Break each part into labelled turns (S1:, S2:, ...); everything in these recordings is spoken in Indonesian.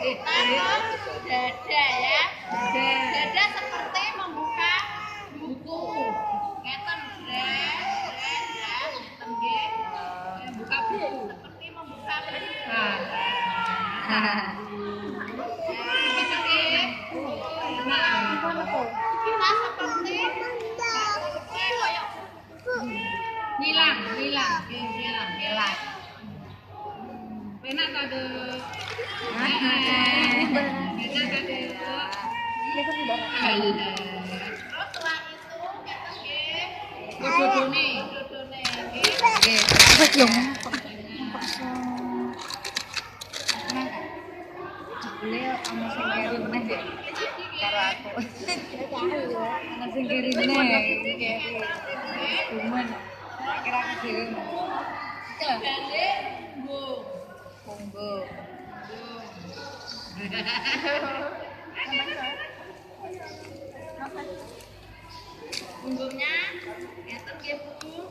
S1: Setelah itu dada ya. Dada seperti membuka buku. Ngeten buka buku seperti membuka berita. Kita seperti hilang. Enak kade. Setelah itu dodone.
S2: Beliau sama sing kiri meneh ya. Karo aku. Ana sing kiri meneh. Cuman kira aku dhewe.
S1: Dade
S2: Monggo.
S1: punggungnya ngeten nggih Bu.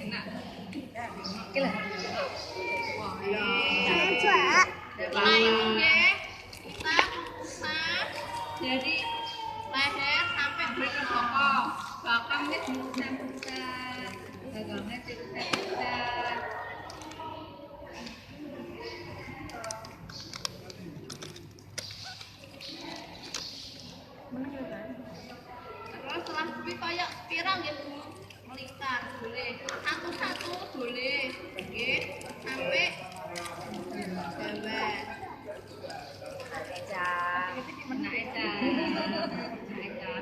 S2: Enak. Oke lah.
S1: Setelah itu nggih kita pusat dari leher sampai bawah bokong. Bokongnya diusap-usap. Bokongnya diusap-usap. Terus setelah kuwi koyo spira nggih Bu. Melingkar boleh. Satu-satu boleh. Nggih. Sampai bawah.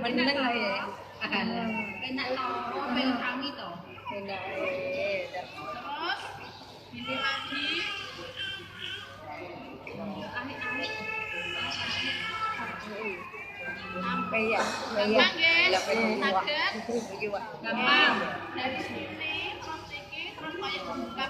S2: Meneng lah ya.
S1: Enak toh, pengen kami toh.
S2: Enak.
S1: Terus ini lagi amit-amit.
S2: Sampai ya.
S1: Gampang guys, saged.
S2: Gampang.
S1: Dari sini terus iki terus kayak membuka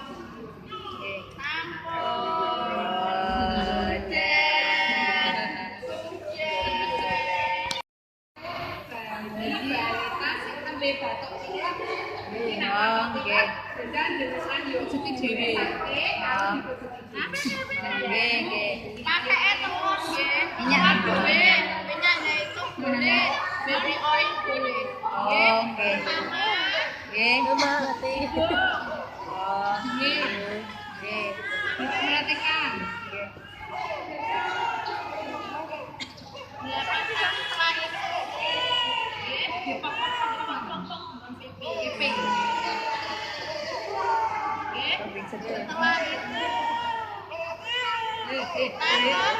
S1: pakai telur minyak itu boleh, baby oil boleh. Perhatikan. Setelah itu dipotong-potong pipi. Setelah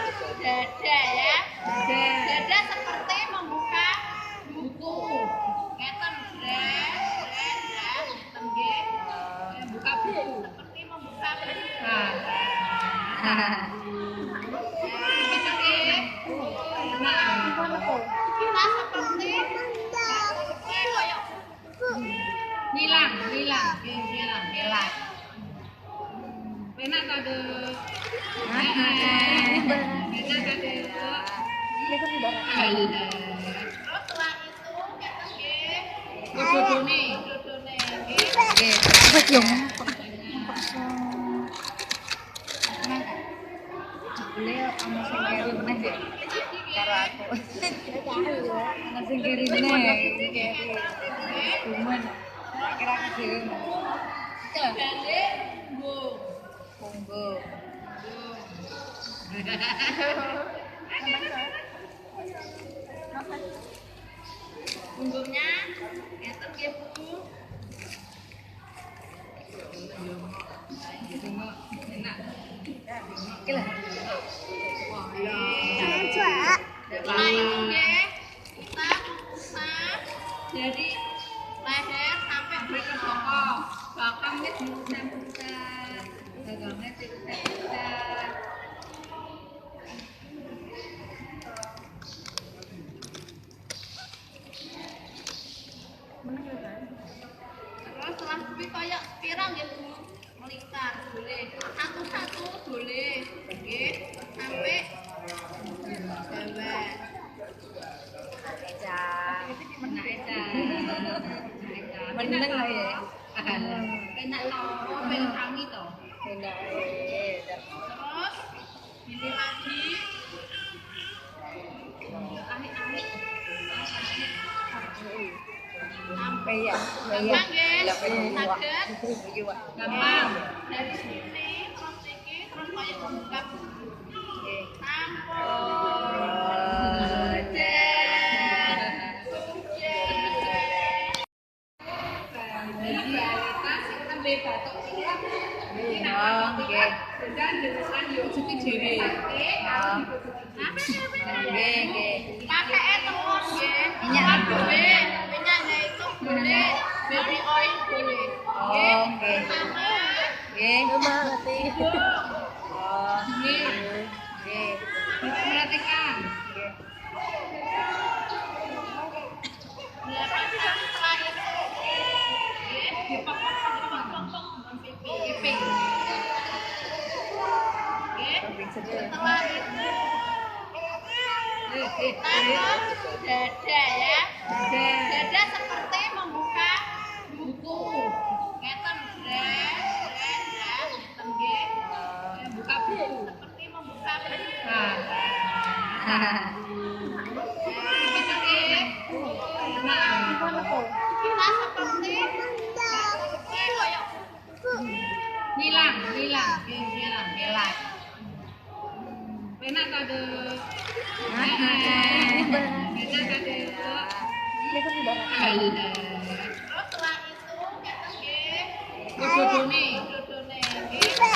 S1: itu dada ya. Dada seperti membuka buku. Ngeten buka buku seperti membuka berita. Kita seperti hilang. Enak kade. Terus setelah itu dodone.
S2: Beliau sama sing kiri meneh ya. Karo aku. Ana sing kiri meneh. Cuman kira aku dhewe.
S1: Dade
S2: Monggo.
S1: punggungnya ngeten nggih Bu.
S2: Enak. Oke lah.
S1: Setelah itu nggih, kita membuka dari leher sampai bawah bokong. Bokongnya diusap-usap, bokongnya diusap-usap. Terus setelah kuwi kayak pirang nggih Bu, melingkar boleh. Satu-satu boleh. Nggih, sampai bawah.
S2: Eca. Enak Eca. Meneng lah ya.
S1: Enak to, ben wangi to.
S2: Enak.
S1: Terus ini lagi. Ahik-ahik.
S2: Sampai ya.
S1: Gampang nggih. Saged.
S2: Iya.
S1: Gampang. Dari sini terus iki terus kayak membuka pakai telur nggih.
S2: Minyak
S1: boleh, minyaknya itu boleh, baby oil boleh.
S2: Oh, nggih.
S1: Sama
S2: Nggih. Ngerti. Oh,
S1: nggih.
S2: nggih.
S1: Perhatikan. Setelah itu, dipotong-potong pipi. Setelah itu, taruh dada ya. Dada seperti membuka buku. Ngeten, buka buku seperti membuka buku. Kita seperti kayak hilang. Enak kade. Terus setelah itu kita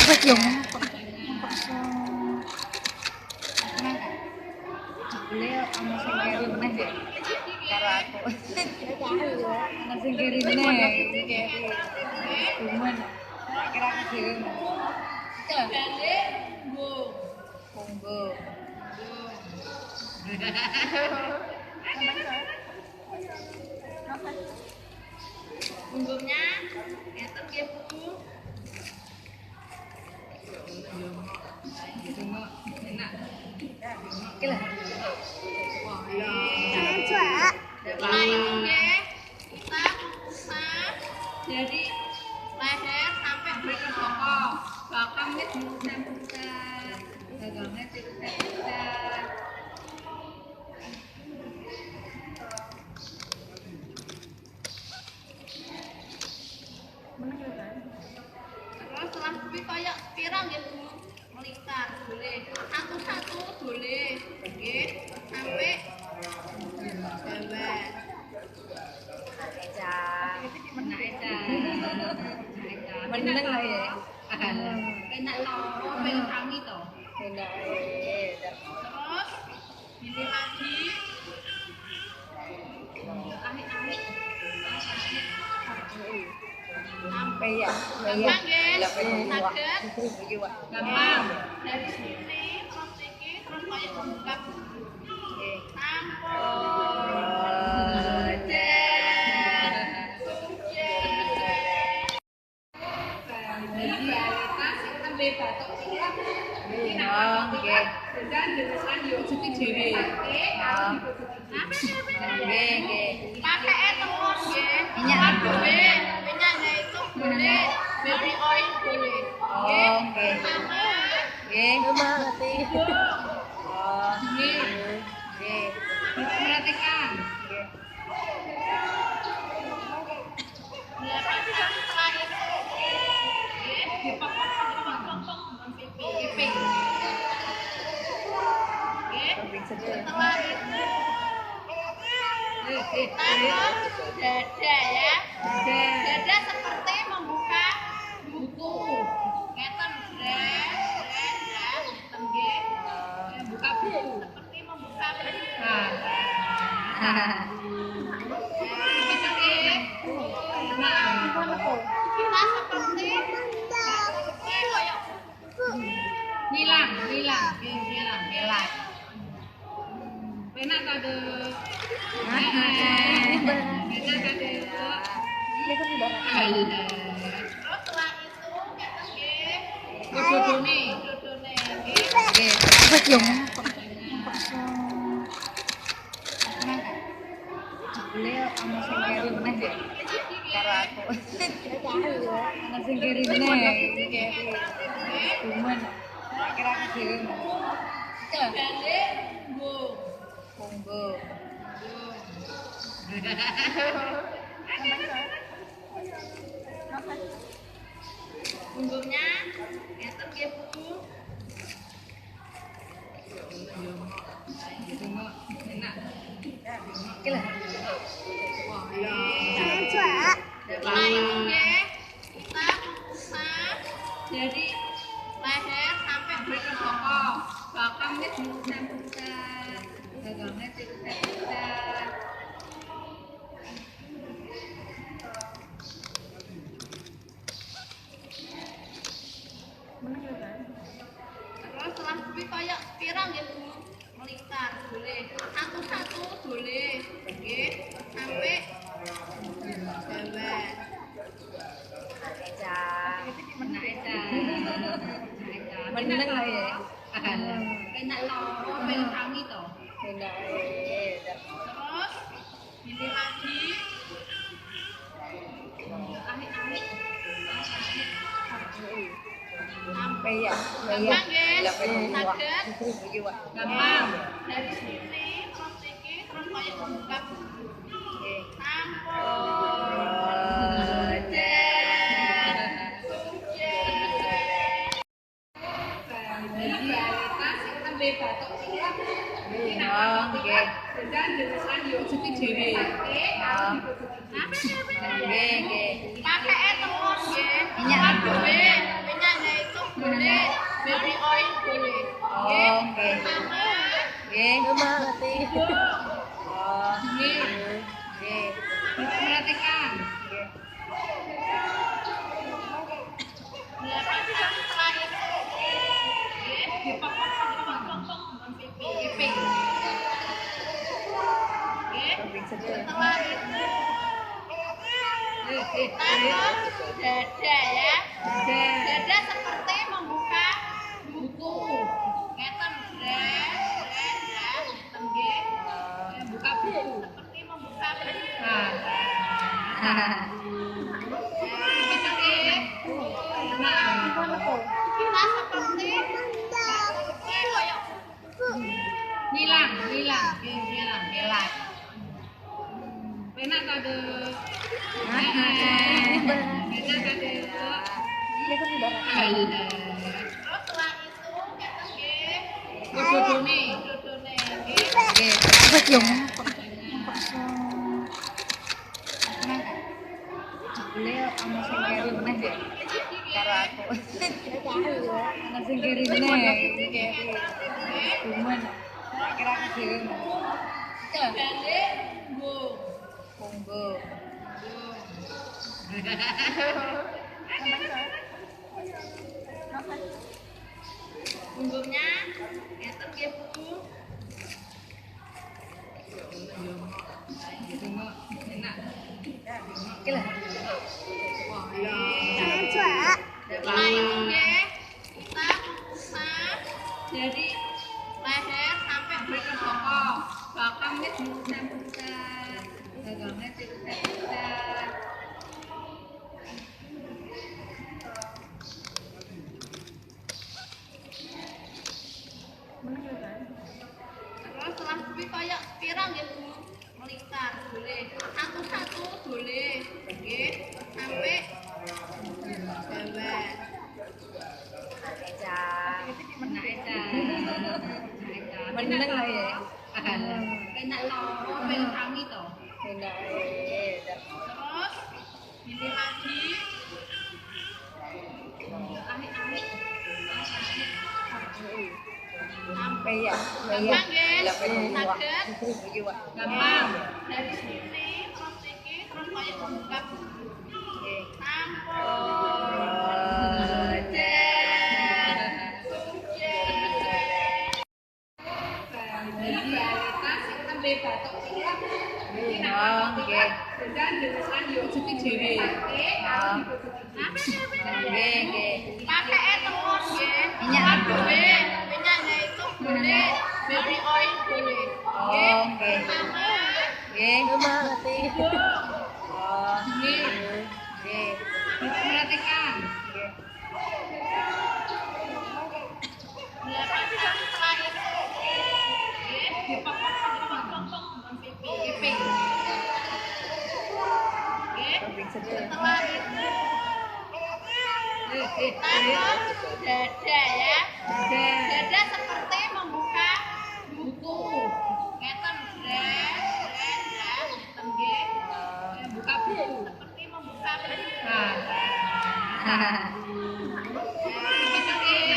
S1: dodone.
S2: Beliau sama sing kiri meneh ya. Karo aku. Ana sing kiri meneh. Cuman kira aku dhewe.
S1: Dodane
S2: Monggo.
S1: punggungnya ngeten nggih Bu.
S2: Enak. Oke lah.
S1: Setelah itu nggih, kita membuka dari leher sampai bawah bokong. Bokongnya diusap-usap, bokongnya diusap-usap. Terus setelah kuwi kayak pirang nggih Bu, melingkar boleh. Satu-satu boleh. Nggih, sampai bawah.
S2: Eca. Enak Eca. Meneng lah ya.
S1: Enak to, ben wangi to.
S2: Enak.
S1: Terus ini lagi. Ahik-ahik.
S2: Sampai ya.
S1: Gampang nggih. Saged.
S2: Iya.
S1: Gampang. Dari sini terus iki terus kayak membuka pakai telur nggih.
S2: Minyak
S1: boleh, minyaknya itu boleh, baby oil boleh.
S2: Oh, nggih.
S1: Sama
S2: Nggih. Ngerti. Oh,
S1: nggih.
S2: nggih.
S1: Perhatikan. Setelah itu, dipotong-potong pipi. Setelah itu, taruh dada ya. Dada seperti membuka buku. Ngeten, ngeten nggih. Buka buku seperti membuka Kita seperti kayak
S2: Hilang. Penak kade. Penak kade.
S1: terus setelah itu kita
S2: Dodone.
S1: nggih.
S2: Apa yang beliau sama sing kiri meneh ya karo aku. Ana sing kiri meneh kiri. Cuman kira aku dhewe.
S1: Gale bu.
S2: Monggo.
S1: Bumbunya ngeten nggih Bu.
S2: Enak. Oke lah.
S1: Setelah itu nggih kita masak dari leher sampai bagian bokong.
S2: Bakangnya diusap-usap. Dagangnya diusap-usap.
S1: Terus setelah kuwi kayak pirang ya Bu. Melingkar boleh. Satu-satu boleh. Nggih. Sampai bawah.
S2: Eca. Enak Eca. Meneng lah ya.
S1: Enak loh, pengen kami toh.
S2: Enak.
S1: Terus ini lagi anik-anik.
S2: Sampai ya.
S1: Gampang nggih. Saged.
S2: Gampang.
S1: Dari sini terus iki terus kayak membuka pakai telur nggih.
S2: Minyak
S1: boleh, minyaknya itu boleh, baby oil boleh.
S2: Oke.
S1: Sama
S2: Nggih. Oh.
S1: nggih.
S2: Nggih.
S1: Perhatikan. Setelah itu dipotong-potong dengan pipi. Setelah itu taruh dada ya. Dada seperti membuka buku. Ngeten ngeten nggih. Buka buku seperti membuka buku. Kita seperti kayak
S2: Hilang. Penak kade. Penak kade.
S1: terus setelah itu ngeten nggih.
S2: Dodone.
S1: Nggih.
S2: Apa yang beliau sama sing kiri meneh ya karo aku. Ana sing kiri meneh kiri. Cuman kira aku dhewe.
S1: Gale bu.
S2: Monggo.
S1: Bumbunya ngeten nggih Bu.
S2: Enak. Oke lah.
S1: Setelah itu nggih kita masak dari leher sampai bagian bokong.
S2: Bakangnya diusap-usap. Dagangnya diusap-usap.
S1: Terus setelah kuwi kayak pirang ya Bu. Melingkar boleh. Satu-satu boleh. Nggih. Sampai bawah.
S2: Eca. Enak Eca. Meneng lah ya.
S1: Enak loh, pengen kami toh.
S2: Enak.
S1: Terus ini lagi anik-anik.
S2: Iya.
S1: Gampang guys. Saged.
S2: Gampang.
S1: Dari sini terus iki terus kayak membuka
S2: Oke.
S1: tampon.
S2: Oke.
S1: Pakai telur ya.
S2: Minyak
S1: boleh, minyaknya itu boleh, baby oil boleh.
S2: Oke.
S1: Sama
S2: Oke. Oh.
S1: ini
S2: Oke.
S1: perhatikan. Setelah itu, dipotong-potong dengan pipi. Setelah itu taruh dada ya. Dada seperti membuka buku. Ngeten ngeten nggih. Buka buku seperti membuka buku. Kita seperti kayak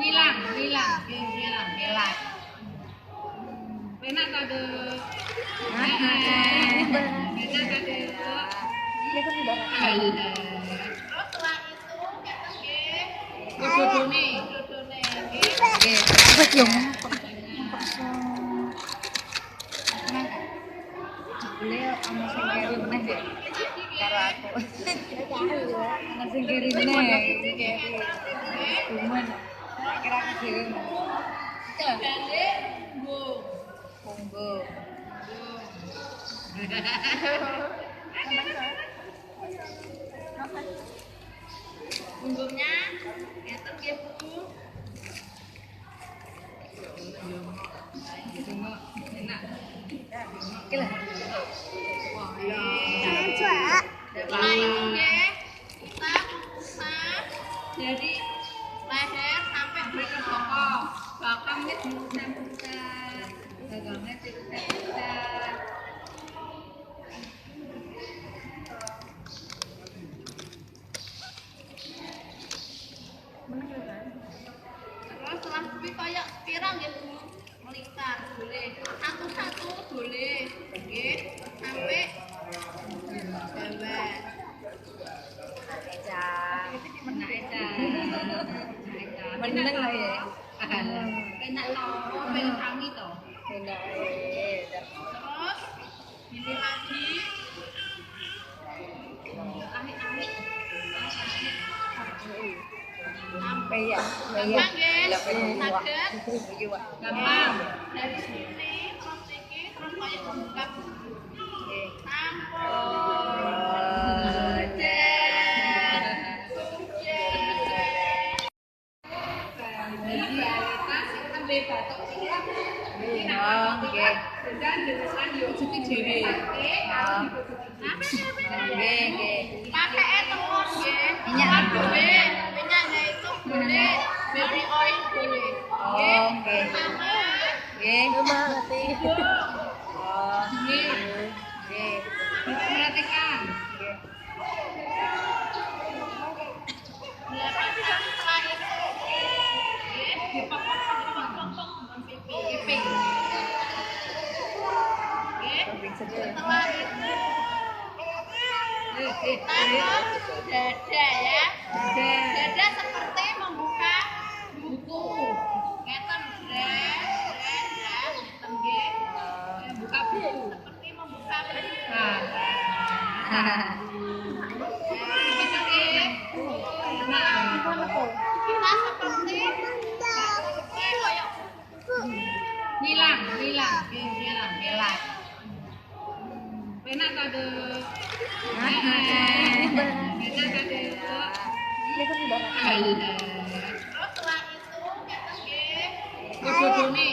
S2: Hilang.
S1: enak kade. Terus setelah itu ngeten nggih. Dodone.
S2: Beliau sama sing kiri meneh deh. Karo aku. Ana sing kiri meneh. Cuman kira aku dhewe.
S1: Balik, bu.
S2: Monggo.
S1: Punggungnya, ngeten nggih bu.
S2: Enak. Oke lah.
S1: Setelah itu nggih, kita usah dari leher sampai berikan bokong. Bokongnya diusap-usap. Bokongnya diusap-usap. Terus setelah itu kayak spirang ya bu, melingkar boleh, satu-satu boleh, nggih, sampai bawah.
S2: Meneng lah ya.
S1: Enak loh, pengen tangi toh.
S2: Enak.
S1: Terus ini lagi, ahik-ahik.
S2: Iya.
S1: Gampang guys, saged.
S2: Gampang.
S1: Dari sini terus iki terus kayak membuka
S2: Oke.
S1: tampon.
S2: Oke.
S1: Pakai telur ya.
S2: Minyak
S1: boleh, minyaknya itu boleh, baby oil boleh.
S2: Oke.
S1: Sama
S2: Oh.
S1: ini
S2: Oke.
S1: perhatikan. Setelah itu, dipotong-potong dengan pipi. Setelah itu taruh dada ya. Dada seperti membuka buku. Ngeten ngeten nggih. Buka buku seperti membuka buku. Kita seperti kayak
S2: Hilang.
S1: enak kade. Terus setelah itu ngeten nggih. Dodone.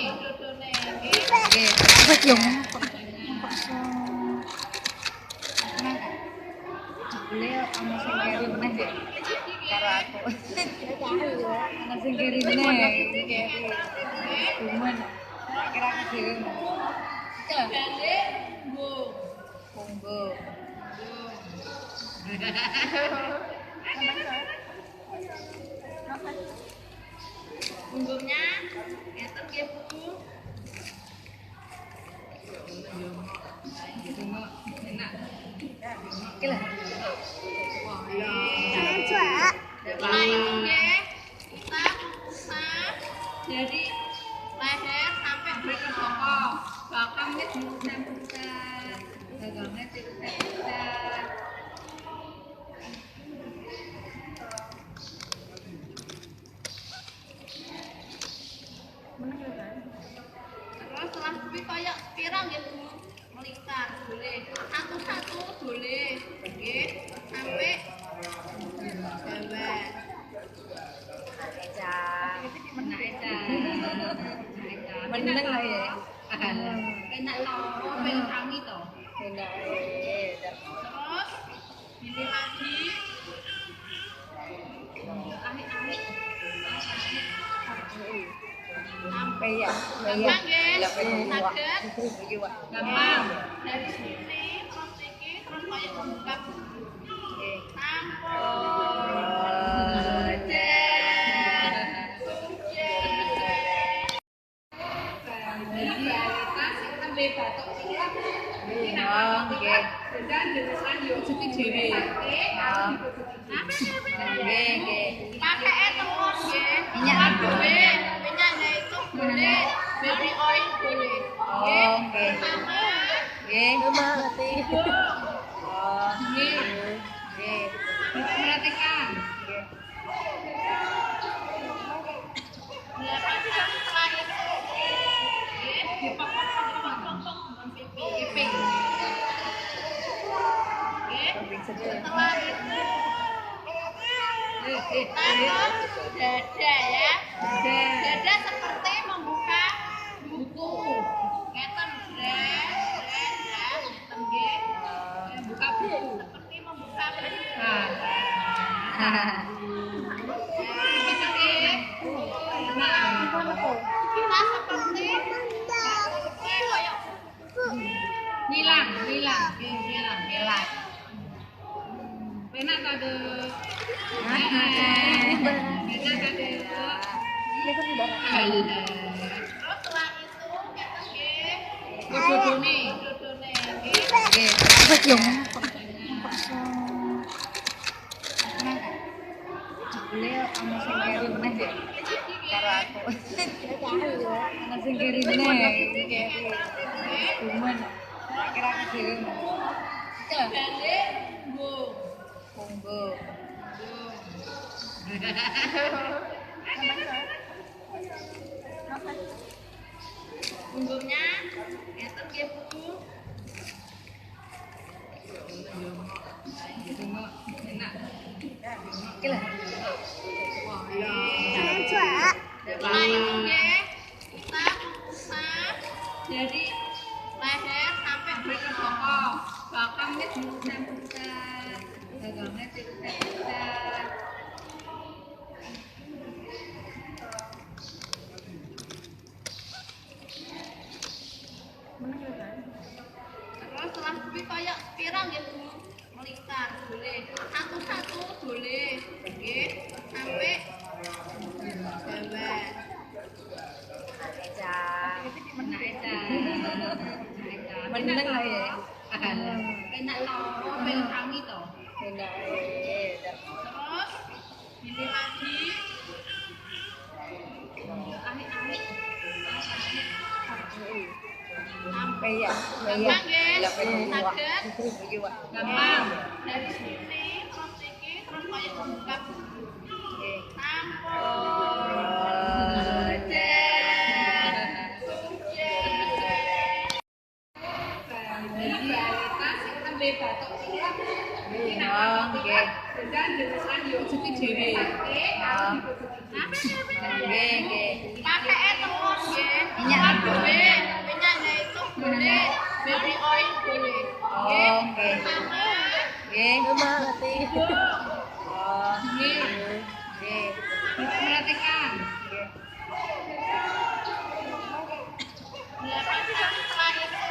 S2: Beliau sama sing kiri meneh deh. Karo aku. Ana sing kiri meneh. Cuman kira aku dhewe.
S1: Balik, bu.
S2: Monggo.
S1: Bumbungnya ngeten nggih Bu.
S2: Enak. Oke lah.
S1: Setelah itu nggih kita mengusak dari leher sampai bagian bokong.
S2: Bokongnya diusap-usap. Bokongnya diusap-usap.
S1: Terus setelah kuwi koyo pirang nggih Bu. Melingkar boleh. Satu-satu boleh. Nggih. Sampai jawan.
S2: Eca. Enak Eca. Meneng lah ya.
S1: Enak loh, pengen kami toh.
S2: Enak.
S1: Terus pilih lagi. Ahik-ahik.
S2: Sampai ya.
S1: Gampang nggih. Saged.
S2: Gampang.
S1: Dari sini terus iki terus koyo membuka. Pakai telur nggih.
S2: Minyak
S1: boleh. Minyaknya itu boleh. Baby oil boleh.
S2: Oke.
S1: Sama
S2: Nggih. Oh.
S1: nggih.
S2: Nggih.
S1: Perhatikan. Setelah itu nggih, dipotong-potong dengan piping. Nggih. Setelah itu kita ke dada ya. Dada seperti membuka buku. Ngeten ngeten nggih. Buka buku seperti membuka buku. Kita seperti koyok
S2: Hilang.
S1: enak tadi. Terus setelah itu ngeten nggih. Dodone nggih.
S2: Beliau sama sing kiri meneh ya. Karo aku. Ana sing kiri meneh. Cuman kira aku dhewe.
S1: Dale bu.
S2: Monggo.
S1: Bumbungnya ngeten nggih Bu.
S2: Enak. Oke lah.
S1: Setelah itu nggih kita mengusak dari leher sampai bagian bokong.
S2: Bokongnya diusap-usap. Bokongnya diusap-usap.
S1: Terus setelah kuwi koyo pirang nggih Bu. Melingkar boleh. Satu-satu boleh. Nggih. Sampai jawan.
S2: Eca. Enak Eca. Meneng lah ya.
S1: Enak loh, pengen kami toh.
S2: Enak.
S1: Terus pilih lagi. Ahik-ahik.
S2: Sampai ya.
S1: Gampang nggih. Saged.
S2: Gampang.
S1: Dari sini terus iki terus koyo membuka. Pakai telur nggih.
S2: Minyak
S1: boleh. Minyaknya itu boleh. Baby oil boleh.
S2: Oke.
S1: Sama
S2: Nggih. Oh.
S1: nggih.
S2: Nggih.
S1: Perhatikan. Setelah itu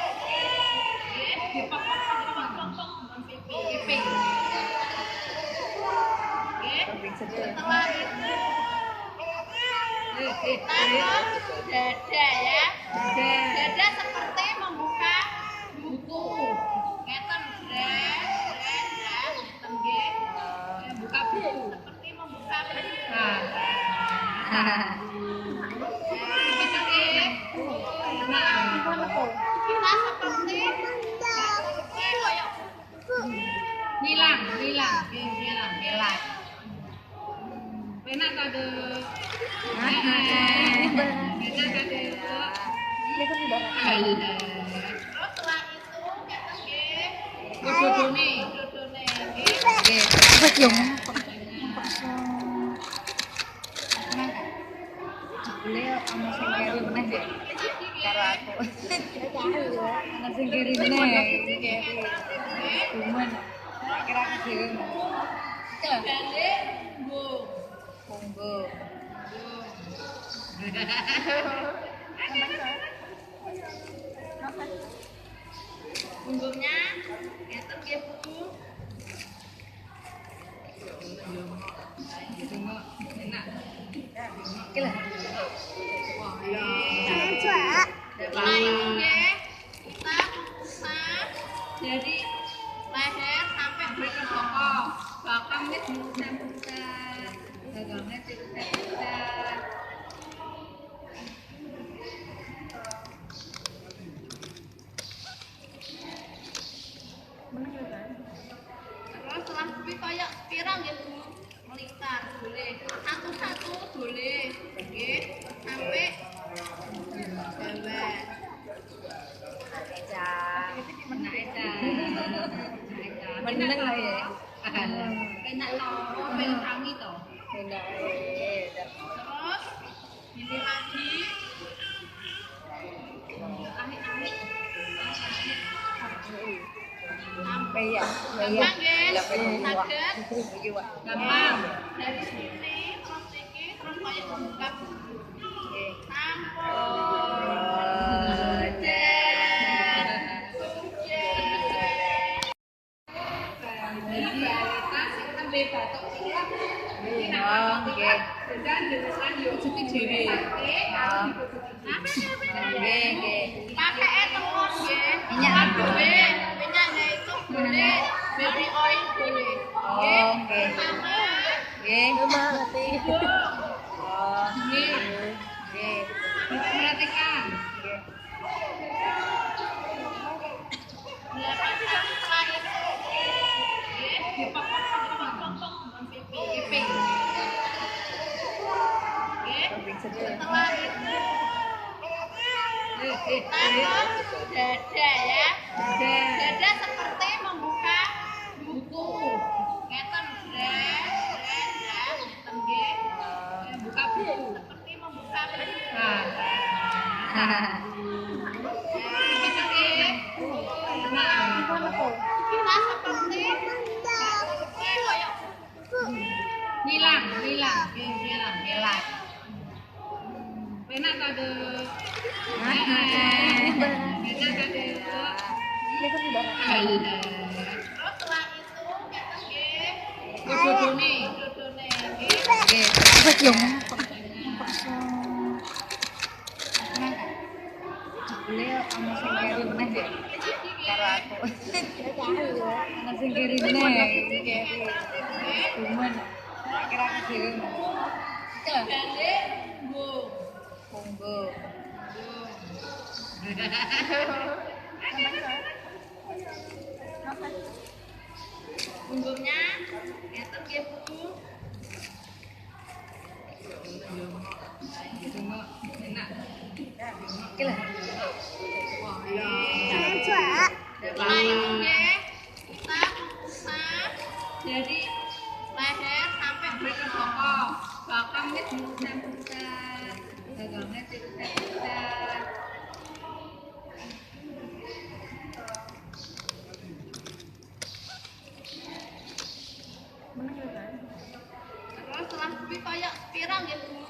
S1: dipotong-potong dengan piping. Setelah itu taruh dada ya. Dada seperti membuka buku. Ngeten ngeten nggih. Buka buku seperti membuka buku. Kita seperti kayak
S2: Hilang. Enak kade.
S1: terus setelah itu ngeten nggih.
S2: Dodone.
S1: Dodone nggih.
S2: Beliau sama sing keri meneh deh. Karo aku. Ana sing keri meneh. Cuman kira aku dhewe.
S1: Dane mbung.
S2: Monggo.
S1: Bunggungnya ngeten nggih Bu.
S2: Enak. Oke lah.
S1: Setelah itu nggih, kita usah dari leher sampai bawah bokong. Bokongnya diusap-usap.
S2: Dagangnya diusap-usap.
S1: Terus setelah kuwi kayak pirang nggih Bu. Melingkar boleh. Satu-satu boleh. Nggih, sampai bawah.
S2: Meneng lah ya.
S1: Enak toh, ben wangi toh.
S2: Enak.
S1: Terus ini lagi ahik-ahik.
S2: Sampai ya.
S1: Gampang nggih, saged.
S2: Gampang.
S1: Dari sini terus iki terus kayak buka
S2: Nggih.
S1: Pakai telur nggih. Minyak boleh, minyaknya itu boleh, baby oil boleh.
S2: Oh, nggih.
S1: Sama
S2: Nggih.
S1: Bu.
S2: Oh, nggih. Nggih.
S1: Perhatikan. Setelah itu, dipotong-potong dengan pipi. Setelah itu, taruh dada ya. Dada seperti membuka buku. Ngeten ngeten nggih. Buka buku seperti membuka buku. Kita seperti kayak
S2: Hilang. Enak kade.
S1: terus setelah itu ngeten nggih.
S2: Dodone.
S1: Dodone nggih.
S2: Beliau sama sing keri meneh deh. Karo aku. Ana sing keri meneh. Cuman kira aku dhewe.
S1: Dane mbung.
S2: Monggo.
S1: Bunggungnya ngeten nggih Bu.
S2: Enak. Oke lah.
S1: Setelah itu nggih, kita usah dari leher sampai bawah bokong. Bokongnya diusap-usap.
S2: Dagangnya diusap-usap.
S1: Terus setelah kuwi kayak pirang nggih Bu.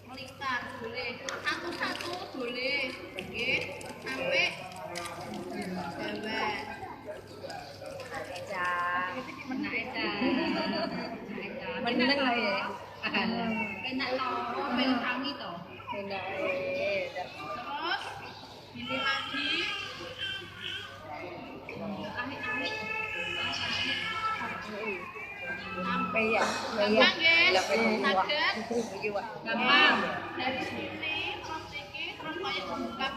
S1: Melingkar boleh. Satu-satu boleh. Nggih, sampai bawah.
S2: Enak. meneng lah ya.
S1: Enak loh, pengen tangi toh.
S2: Enak.
S1: Terus ini lagi ahik-ahik
S2: Sampai ya.
S1: gampang guys, saged
S2: Gampang.
S1: gampang dari sini terus iki terus kayak buka